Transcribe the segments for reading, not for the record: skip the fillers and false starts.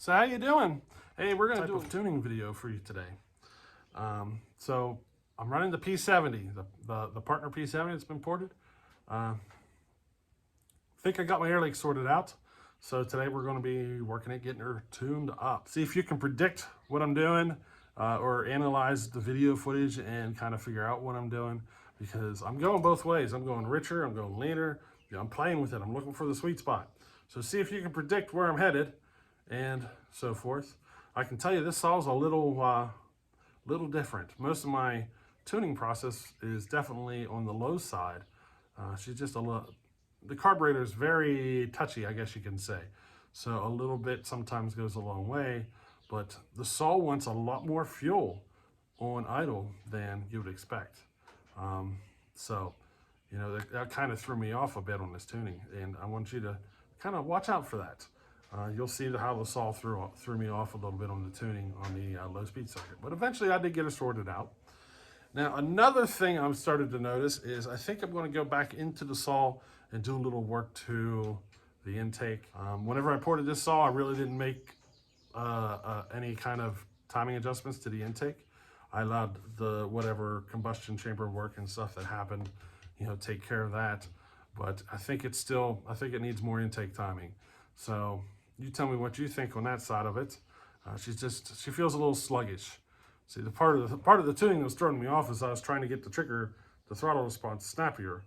So how you doing? Hey, we're gonna do a tuning video for you today. So I'm running the P70, the Partner P70 that's been ported. I think I got my air leak sorted out. So today we're going to be working at getting her tuned up. See if you can predict what I'm doing or analyze the video footage and kind of figure out what I'm doing, because I'm going both ways. I'm going richer, I'm going leaner. I'm playing with it. I'm looking for the sweet spot. So see if you can predict where I'm headed and so forth. I can tell you this saw's a little different. Most of my tuning process is definitely on the low side. She's just a little, the carburetor is very touchy, I guess you can say. So a little bit sometimes goes a long way, but the saw wants a lot more fuel on idle than you would expect. So, you know, that kind of threw me off a bit on this tuning, and I want you to kind of watch out for that. You'll see how the saw threw me off a little bit on the tuning on the low speed circuit, but eventually I did get it sorted out. Now, another thing I've started to notice is I think I'm going to go back into the saw and do a little work to the intake. Whenever I ported this saw, I really didn't make any kind of timing adjustments to the intake. I allowed the whatever combustion chamber work and stuff that happened, you know, take care of that. But I think it needs more intake timing. So you tell me what you think on that side of it. She feels a little sluggish. See, the part of the tuning that was throwing me off is I was trying to get the throttle response snappier.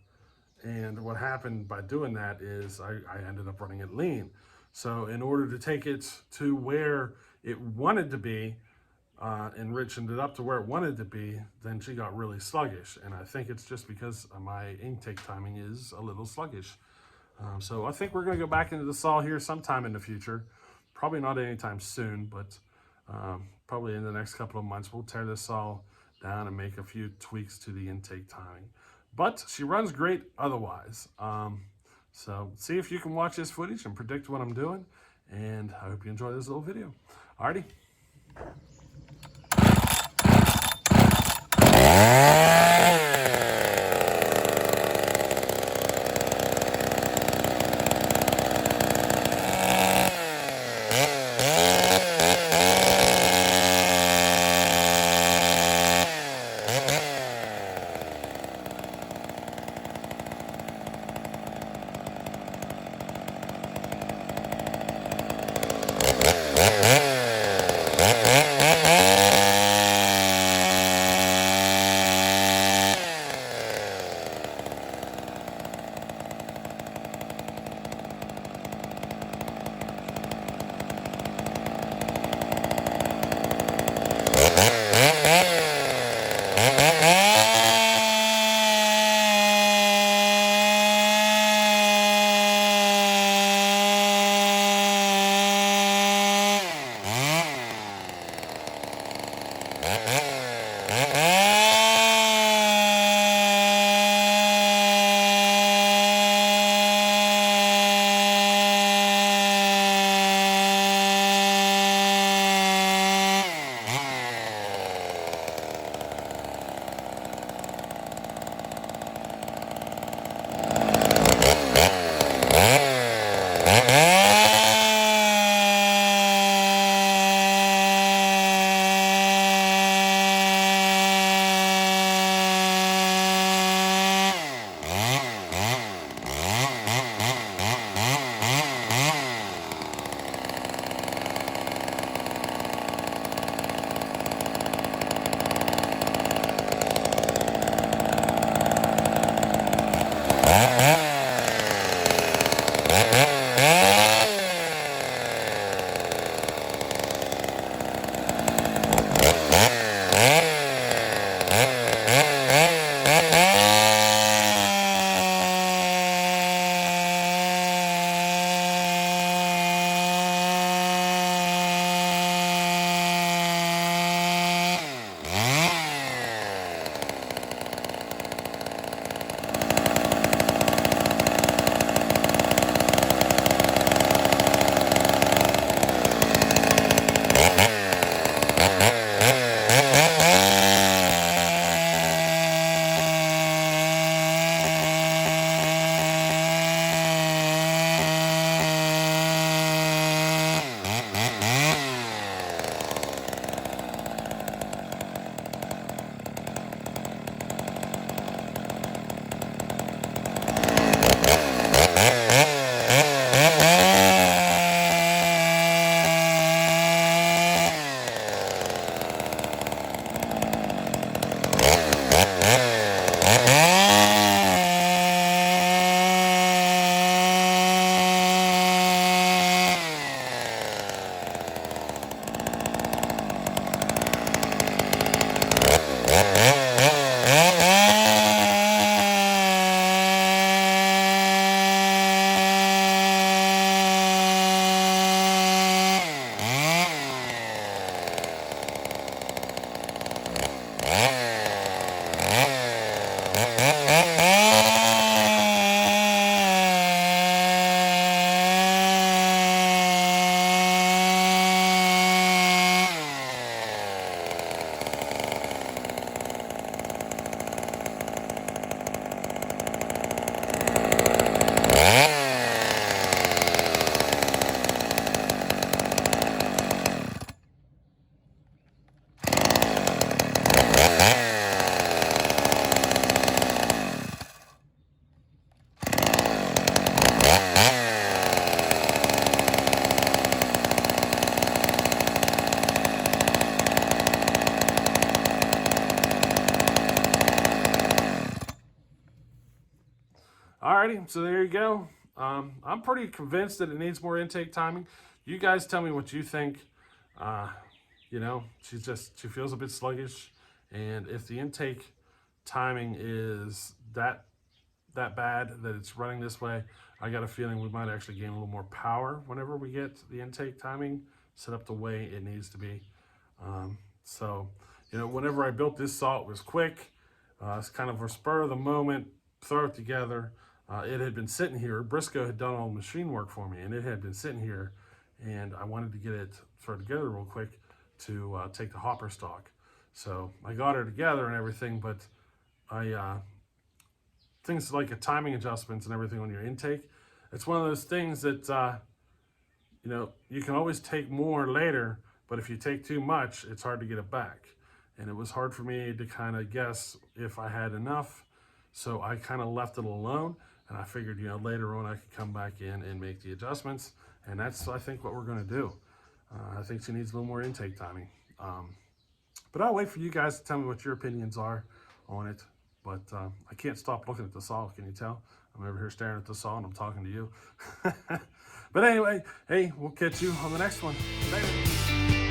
And what happened by doing that is I ended up running it lean. So in order to take it to where it wanted to be, and richened it up to where it wanted to be, then she got really sluggish. And I think it's just because my intake timing is a little sluggish. So I think we're going to go back into the saw here sometime in the future. Probably not anytime soon, but probably in the next couple of months, we'll tear this saw down and make a few tweaks to the intake timing. But she runs great otherwise. So see if you can watch this footage and predict what I'm doing. And I hope you enjoy this little video. Alrighty. Alrighty, so there you go. I'm pretty convinced that it needs more intake timing. You guys tell me what you think. You know, she feels a bit sluggish, and if the intake timing is that bad that it's running this way, I got a feeling we might actually gain a little more power whenever we get the intake timing set up the way it needs to be. So, you know, whenever I built this saw, it was quick. It's kind of a spur of the moment, throw it together. It had been sitting here. Briscoe had done all the machine work for me, and it had been sitting here, and I wanted to get it thrown together real quick to take the hopper stock. So I got her together and everything, but things like a timing adjustments and everything on your intake, it's one of those things that, you know, you can always take more later, but if you take too much, it's hard to get it back. And it was hard for me to kind of guess if I had enough. So I kind of left it alone, and I figured, you know, later on I could come back in and make the adjustments. And that's, I think, what we're going to do. I think she needs a little more intake timing. But I'll wait for you guys to tell me what your opinions are on it. But I can't stop looking at the saw, can you tell? I'm over here staring at the saw and I'm talking to you. But anyway, hey, we'll catch you on the next one. Later.